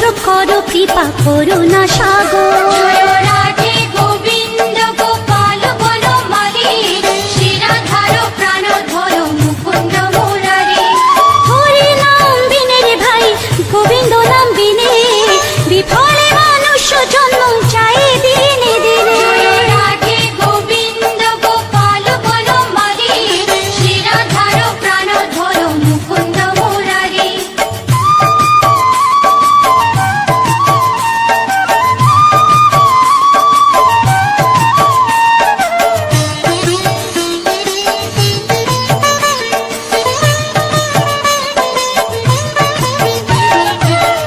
পুত্র করো কৃপা করুণা সাগর। জয় রাধে গোবিন্দ গোপাল বনমালী, শিরাধার প্রাণধর মুকুন্দ মুরারি। হরি নাম বিনে রে ভাই গোবিন্দ নাম বিনে, বিফলে মানুষ জন্ম চাই দিনে দিনে। জয় রাধে গোবিন্দ গোপাল বনমালী, শিরাধার প্রাণধর মুকুন্দ মুরারি।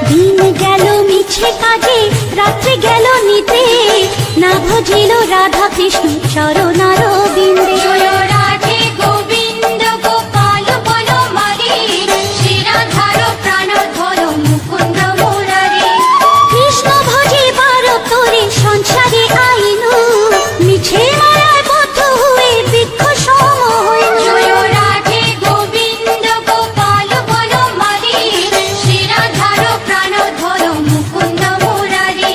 দিন গেল মিছে কাজে, রাত্রি গেল নিতে, না ভজিল রাধা কৃষ্ণ চরণার বিন্দে। জয় রাধে গোবিন্দ গোপাল বনমালী, শিরাধার প্রাণধর মুকুন্দ মুরারি। কৃষ্ণ ভজিবার তোরে সংসারে আইনু, মিছে মায়ায় বদ্ধ হয়ে বৃক্ষ সম হইনু। জয় রাধে গোবিন্দ গোপাল বনমালী, শিরাধার প্রাণধর মুকুন্দ মুরারি।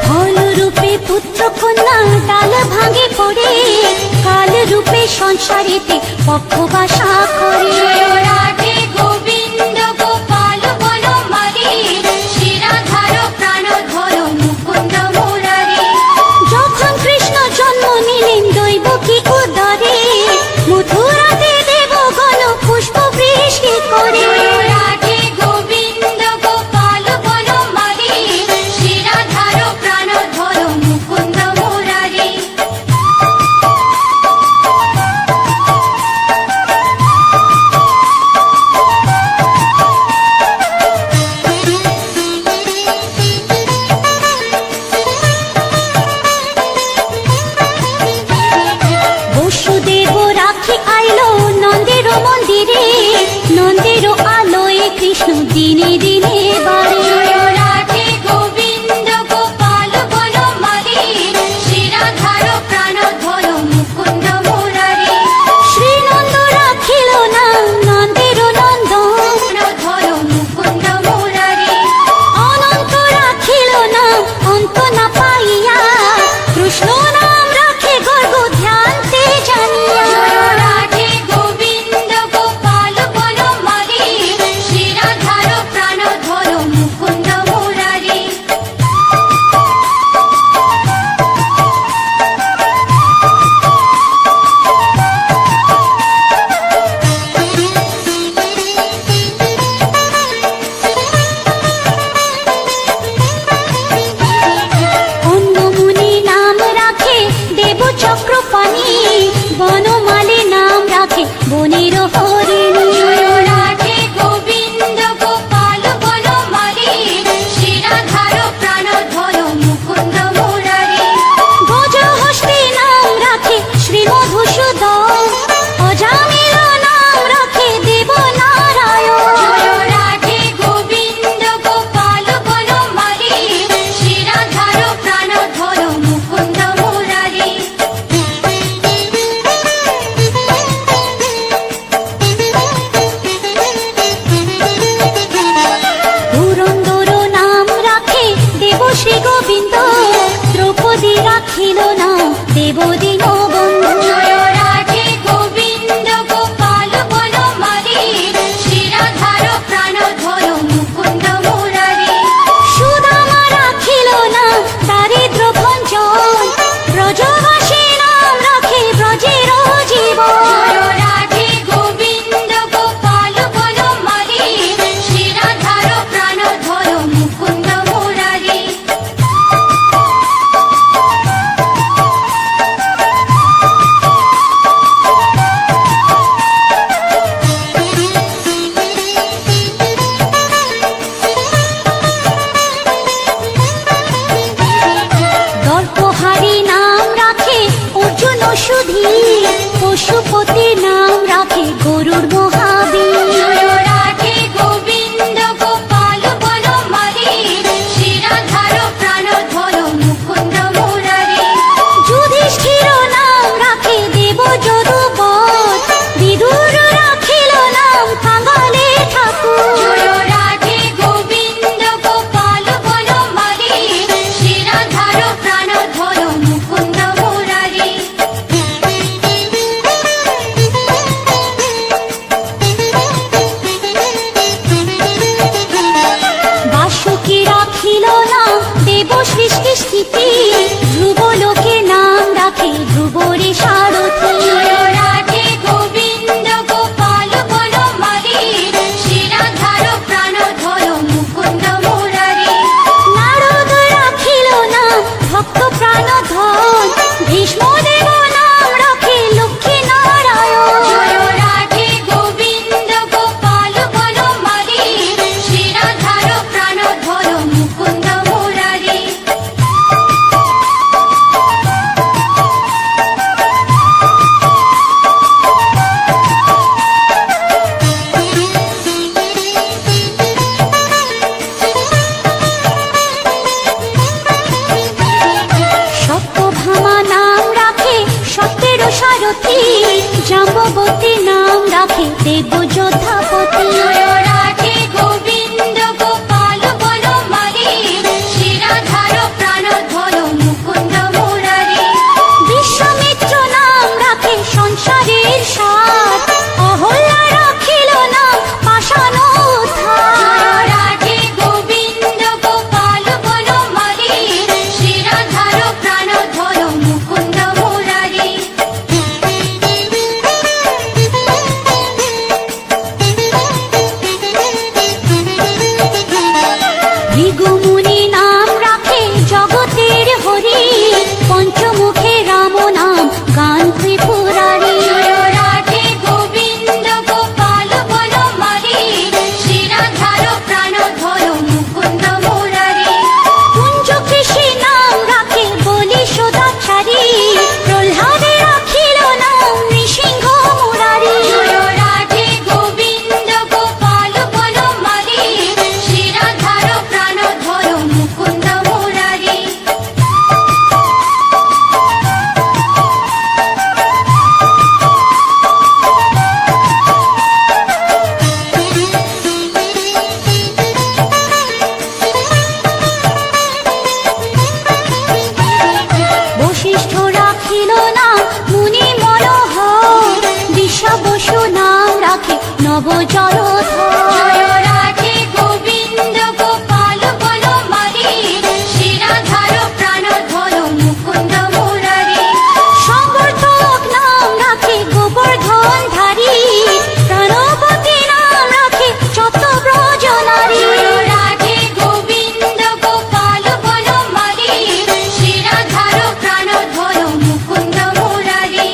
ফল রূপে পুত্র কন্যা ডাল ভাঙে পড়ে, কাল রূপে সংসারেতে পক্ষ বাসা করে। জয় রাধে গোবিন্দ গোপাল বনমালী, শিরাধার প্রাণধর মুকুন্দ মুরারি। যখন কৃষ্ণ জন্ম নিলেন দৈবকী উদরে, মথুরাতে দেবগণ পুষ্প বৃষ্টি করে। জয় রাধে গোবিন্দ গোপাল বনমালী, শিরাধার প্রাণধর মুকুন্দ মুরারি। বসুদেব রাখি আইলো নন্দের মন্দিরে, নন্দের আলোয় কৃষ্ণ দিনে দিনে বাড়ে। জয় রাধে গোবিন্দ গোপাল বনমালী, শিরাধার প্রাণধর মুকুন্দ মুরারি। শ্রীনন্দ রাখিল না নন্দের নন্দন, প্রাণধর মুকুন্দ মুরারি। অনন্ত রাখিল না অন্ত না পাইয়া, কৃষ্ণ নাম রাখে গর্ব ধ্যানতে জানিয়া। জয় রাধে গোবিন্দ গোপাল বনমালী, শিরাধার প্রাণধর মুকুন্দ মুরারি। 1 Thank you. দেব সৃষ্টি স্থিতি, ধ্রুব লোকে নাম রাখে ধ্রুবরে সারথি। জয় রাধে গোবিন্দ গোপাল বনমালী, শিরাধার প্রাণধর মুকুন্দ মুরারি। নারদ রাখিল নাম ভক্ত প্রাণধন, ভীষ্মদেব নাম রাখে লক্ষ্মী নারায়ণ। জয় রাধে গোবিন্দ গোপাল বনমালী, শিরাধার প্রাণধর মুকুন্দ মুরারি। সত্যভামা নাম রাখে সত্যের সারথি, জাম্ববতী নাম রাখে দেব যোদ্ধাপতি। জয় রাধে গোবিন্দ গোপাল বনমালী, শিরাধার প্রাণধর মুকুন্দ মুরারি। বিশ্বামিত্র নাম রাখে সংসারের সার, অহল্যা রাখিল নাম পাষাণ উদ্ধার। জয় রাধে গোবিন্দ গোপাল বনমালী, শিরাধার প্রাণধর মুকুন্দ মুরারি। ভৃগুমুনি নাম রাখে জগতের হরি, পঞ্চমুখে রাম নাম গান ত্রিপুরারি। জয় রাধে গোবিন্দ গোপাল বনমালী, শিরাধার প্রাণধর মুকুন্দ মুরারি। কুঞ্জ কৃষি নাম রাখে বলি সদাচারী, প্রহ্লাদে রাখিল নাম নৃসিংহ মুরারি। জয় রাধে গোবিন্দ গোপাল বনমালী, শিরাধার প্রাণধর মুকুন্দ মুরারি। বশিষ্ঠ রাখিল নাম মুনি মনোহর, দিশা বসু নাম রাখে নব জলধর। জয় রাধে গোবিন্দ গোপাল বনমালী, শিরাধার প্রাণধর মুকুন্দ মুরারি। সমর্থক নাম রাখে গোবর্ধন ধারী, প্রাণবতী নাম রাখে যত ব্রজ নারী। জয় রাধে গোবিন্দ গোপাল বনমালী, শিরাধার প্রাণধর মুকুন্দ মুরারি।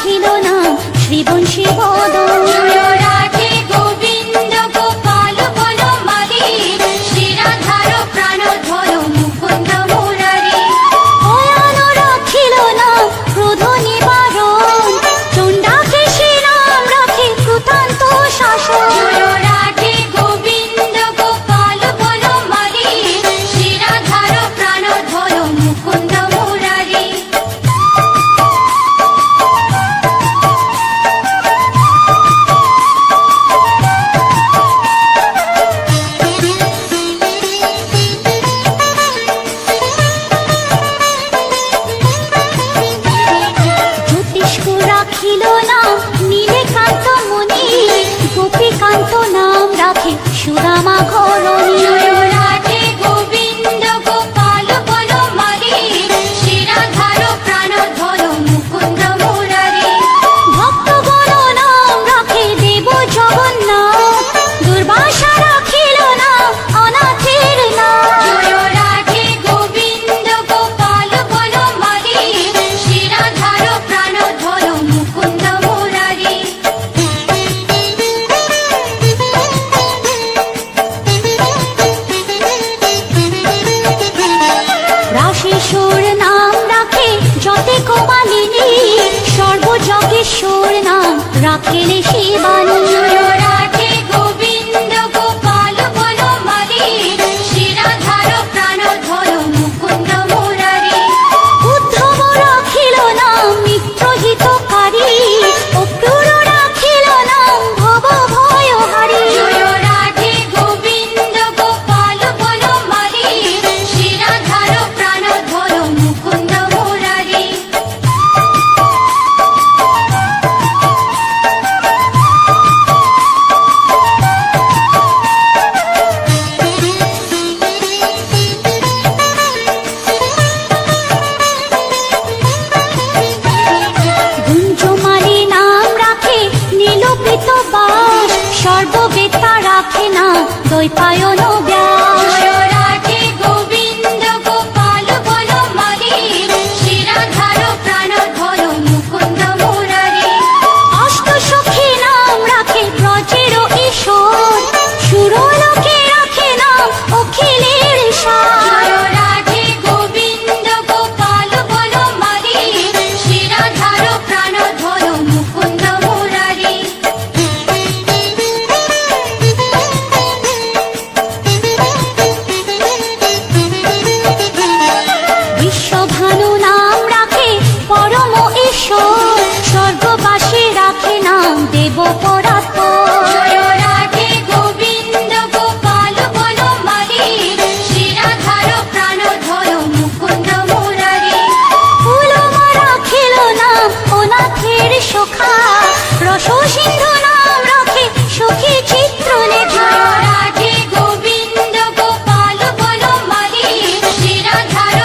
রাখিল নাম শ্রীবংশী বদন। জয় রাধে গোবিন্দ গোপাল বনমালী, শ্রীরাধার প্রাণধর মুকুন্দ মুরারি। অয়ান রাখিল নাম ক্রোধ নিবারণ, চণ্ডাকে সে নাম রাখে কৃতান্ত শাসন। জয় রাধে গোবিন্দ গোপাল বনমালী, শ্রীরাধার প্রাণধর মুকুন্দ মুরারি। জ্যোতিষ্ক রাখিল নাম নীলকান্ত মণি, গোপীকান্ত নাম রাখে সুদামা ঘরণী। জয় রাধে গোবিন্দ গোপাল বনমালী, শ্রীরাধার প্রাণধর মুকুন্দ মুরারি। ভক্তগণ নাম রাখে দেব জগন্নাথ, দুর্বাসা রাখিল নাম অনাথের নাম। জয় রাধে গোবিন্দ গোপাল বনমালী, শ্রীরাধার প্রাণধর মুকুন্দ মুরারি। রাশেশ্বর নাম রাখে যতে কোমালিনী, সর্বযজ্ঞেশ্বর নাম রাখেলে শিবানী। জয় রাধে গোবিন্দ গোপাল বনমালী, শ্রীরাধার প্রাণধর মুকুন্দ মুরারি। উদ্ধব রাখিল নাম মিত্রহিতকারী, অক্রূর রাখিল নাম ভব ভয়হারী। জয় রাধে গোবিন্দ গোপাল বনমালী, শ্রীরাধার প্রাণধর মুকুন্দ মুরারি। গুঞ্জমালী নাম রাখে নীলপিত বাস, সর্ববেতা রাখে নাম দ্বৈপায়ন ব্যাস। জয় রাধে গোবিন্দ গোপাল বনমালী, শ্রীরাধার প্রাণধর মুকুন্দ মুরারি। অষ্টসখী নাম রাখে ব্রজের ঈশ্বর, সুরলোকে রাখে নাম অখিলের সার। জয় রাধে গোবিন্দ গোপাল বনমালী, শ্রীরাধার প্রাণধর মুকুন্দ মুরারি। বিশ্বভানু নাম রাখে পরম ঈশ্বর, স্বর্গবাসী রাখে নাম দেব পরাৎপর। জয় রাধে গোবিন্দ গোপাল বনমালী, শ্রীরাধার প্রাণধর মুকুন্দ মুরারি। ফুলমা রাখিল নাম অনাথের সখা, রস সিন্ধু নাম রাখে সখী চিত্রলেখা। জয় রাধে গোবিন্দ গোপাল বনমালী, শ্রীরাধার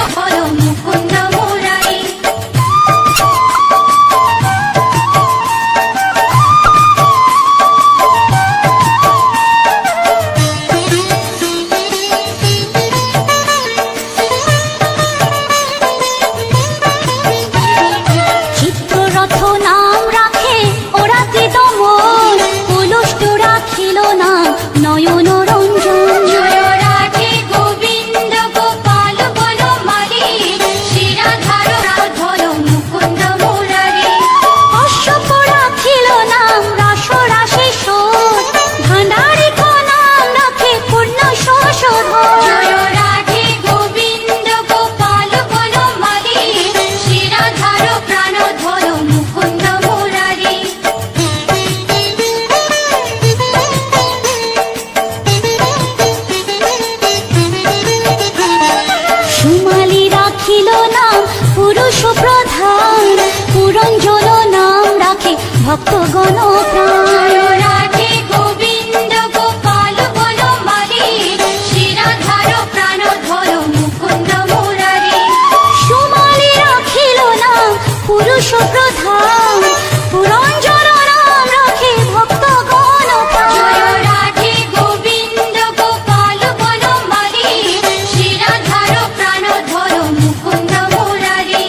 মুকুন্দ মুরারি। চিত্ররথ নাম রাখে ওরাতি দমন, কুলুষ্ট রাখিল নাম নয়ন রঞ্জন। জয় রাধে গোবিন্দ গোপাল বনমালী, শ্রীরাধার প্রাণধর মুকুন্দ মুরারি। অশ্বপ রাখিল নাম রাস রাশেশ্বর, ভাণ্ডারিক নাম রাখে পূর্ণ শোষধর। জয় রাধে গোবিন্দ গোপাল বনমালী, শ্রীরাধার প্রাণধর মুকুন্দ মুরারি। সুমালি রাখিল নাম পুরুষ প্রধান, পুরঞ্জন নাম রাখে ভক্তগণ প্রাণ। জয় রাধে গোবিন্দ গোপাল বনমালী, শ্রীরাধার প্রাণধর মুকুন্দ মুরারি। সুমালি রাখিল নাম পুরুষ প্রধান, পুরঞ্জন নাম রাখে ভক্তগণ প্রাণ। জয় রাধে গোবিন্দ গোপাল বনমালী, শ্রীরাধার প্রাণধর মুকুন্দ মুরারি।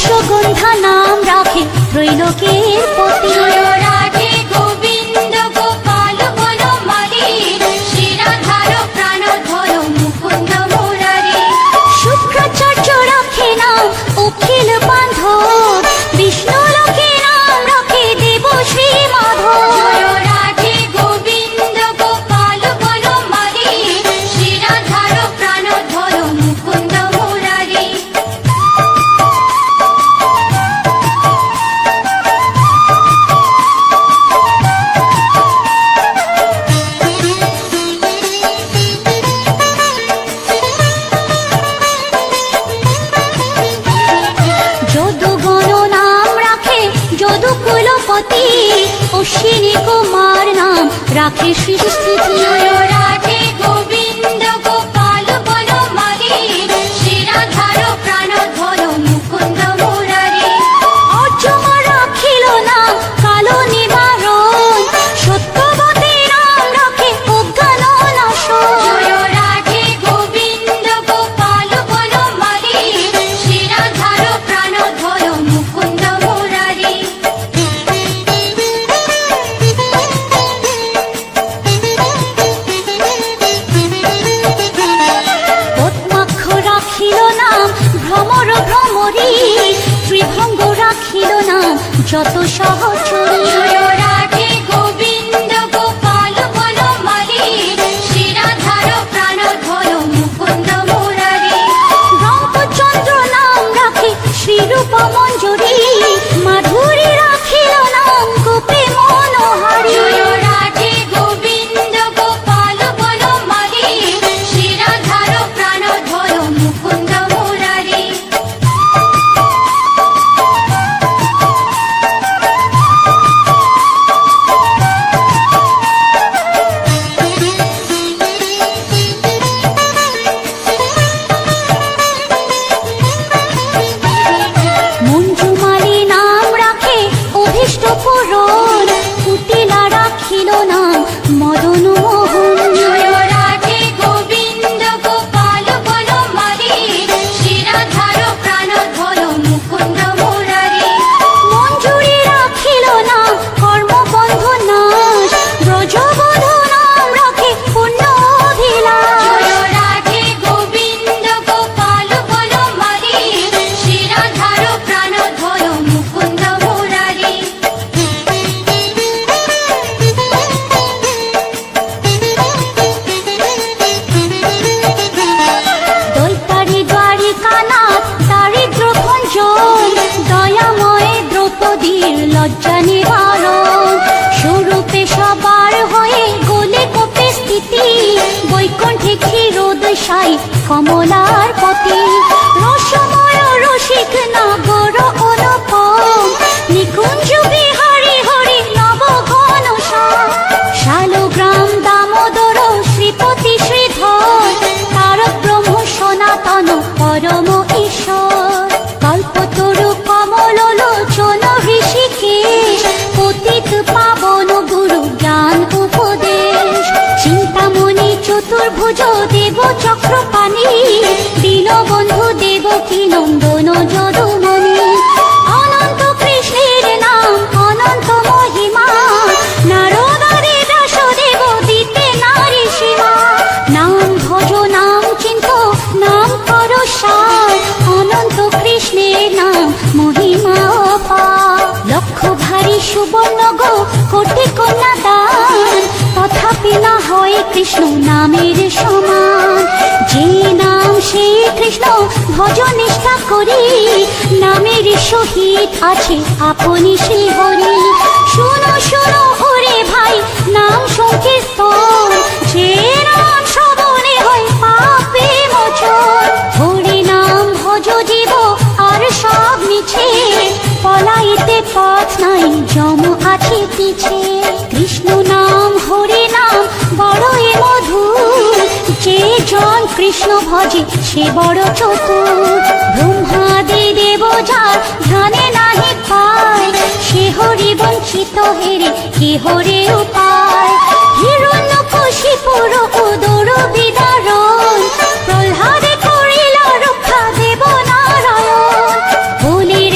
অশ্বগন্ধা নাম রাখে ত্রৈলোকের পতি। জয় রাধে গোবিন্দ গোপাল বনমালী, শিরাধার প্রাণধর মুকুন্দ মুরারি। শুক্রাচার্য রাখে নাম অখিল বান্ধব, বিষ্ণু লোকে নাম রাখে দেব শ্রী মাধব। জয় রাধে গোবিন্দ গোপাল বনমালী, শিরাধার প্রাণধর মুকুন্দ মুরারি। যদুগণ নাম রাখে যদুকুলপতি, অশ্বিনী কুমার নাম রাখে সৃষ্টি। জয় রাধে গোবিন্দ গোপাল বনমালী, শিরাধার প্রাণধর মুকুন্দ মুরারি। অর্জমা রাখিল নাম কালো নিবারণ, সত্যবতী নাম রাখে অজ্ঞান নাশন। জয় রাধে গোবিন্দ গোপাল বনমালী, শিরাধার প্রাণধর মুকুন্দ মুরারি। পদ্মাক্ষ রাখিল নাম ভ্রমর ভ্রমরী, ত্রিভঙ্গ রাখিল নাম যত সহচরী। জয় রাধে গোবিন্দ গোপাল বনমালী, শিরাধার প্রাণধর মুকুন্দ মুরারি। রামচন্দ্র নাম রাখে শ্রীরূপ মঞ্জুরি, মাধুরী রাখিল নাম গোপী মনোহারী। জয় রাধে গোবিন্দ গোপাল বনমালী, শিরাধার প্রাণধর মুকুন্দ মুরারি। মঞ্জুমালী নাম রাখে অভীষ্ট পূরণ, কুটিলা রাখিল নাম মদন মোহন। জয় রাধে গোবিন্দ গোপাল বনমালী, শিরাধার প্রাণধর মুকুন্দ মুরারি। মঞ্জুরি রাখিল নাম কর্মবন্ধ নাশ, ব্রজবধূ নাম রাখে পুণ্য অভিলাষ। জয় রাধে গোবিন্দ গোপাল বনমালী, শিরাধার প্রাণধর মুকুন্দ মুরারি। দৈতারি দ্বারিকা নাথ দারিদ্র ভঞ্জন, দয়াময় দ্রৌপদীর লজ্জা নিবারণ। স্বরূপে সবার হয়ে গোলে কোপে স্থিতি, বৈকুণ্ঠে ক্ষীরোদশায়ী কমলার পতি। রসময় রসিক নগর অনুপম, নিকুঞ্জ বিহারী হরি নব ঘন শালগ্রাম দামোদর শ্রীপতি শ্রীধর, তারক ব্রহ্ম সনাতন পরম ঈশ্বর। কল্পতরু কমল লোচন ঋষিকেশ, পতিত পাবন গুরু জ্ঞান উপদেশ। চিন্তামণি চতুর্ভুজ দেব চক্রপাণি, দীনবন্ধু দেবকী নন্দন যদুমণি। অনন্ত কৃষ্ণের নাম অনন্ত মহিমা, নারদারি দাসদেব দিতে নারী সীমা। নাম ভজ নাম চিন্ত নাম কর সার, অনন্ত কৃষ্ণের নাম মহিমা অপার। লক্ষ ভারী সুবর্ণ গো কোটি কন্যা দান, তথাপি না হয় কৃষ্ণ নামের সমান। যে নাম সে কৃষ্ণ ভজ নিষ্ঠা করি, নামের সহিত আছে আপনি শ্রী হরি। শুনো শুনো ওরে ভাই নাম সংকীর্তন, যে নাম শ্রবণে হয় পাপে মোচন। হরি নাম ভজ জীব আর সব মিছে, পলাইতে পথ নাই যম আছে পিছে। কৃষ্ণ নাম হরি নাম বড়ই মধুর, যে জন কৃষ্ণ ভজে সে বড় চতুর। ব্রহ্মাদি দেব যার ধ্যানে নাহি পায়, সে হরি বঞ্চিত হেরে কে হরে উপায়। হিরণ্যকশিপুর উদর বিদারণ, প্রহ্লাদে করিল রক্ষা দেব নারায়ণ। বলির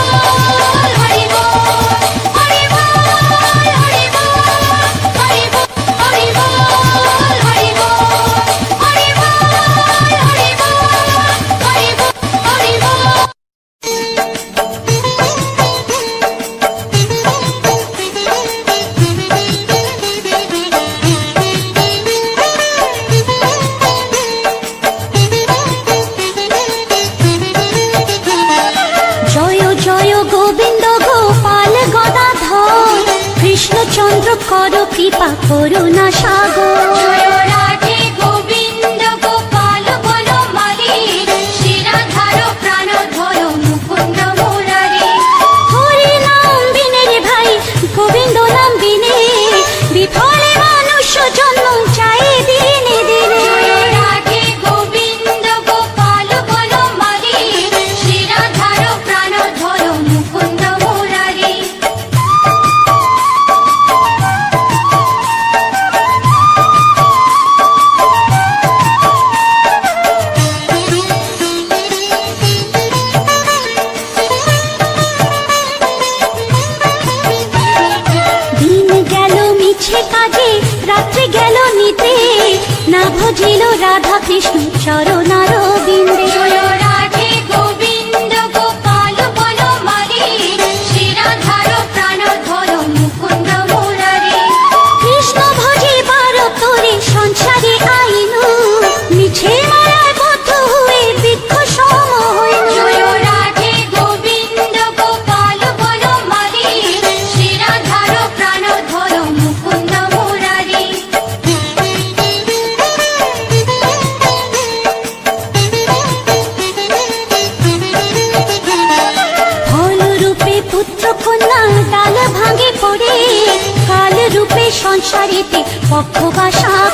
হরি বল, হরি বল, হরি বল, হরি বল, হরি বল, হরি বল, হরি বল, হরি বল, হরি বল, হরি বল। জয় জয় গোবিন্দ গোপাল গদাধর কৃষ্ণচন্দ্র কর কৃপা করুণা সাগর। জয় রাধে গোবিন্দ গোপাল বনমালী, শ্রীরাধার প্রাণধর মুকুন্দ মুরারি। হরি নাম বিনে রে ভাই গোবিন্দ নাম বিনে বিফলে মানুষ জন্ম চাই দিনে দিনে। জয় রাধে গোবিন্দ গোপাল বনমালী, শ্রীরাধার প্রাণধর মুকুন্দ মুরারি। দিন গেল মিছে কাজে রাত্রি গেল নিতে না ভজিল রাধা কৃষ্ণ চরণার বিন্দে। জয় রাধে গোবিন্দ গোপাল বনমালী, শ্রীরাধার প্রাণধর মুকুন্দ মুরারি। কৃষ্ণ ভজিবার তোরে সংসারে আইনু মিছে মায়ায় বদ্ধ হয়ে বৃক্ষ সম হইনু। জয় রাধে গোবিন্দ গোপাল বনমালী, শ্রীরাধার প্রাণধর মুকুন্দ মুরারি। সংসারেতে পক্ষ বা শাখ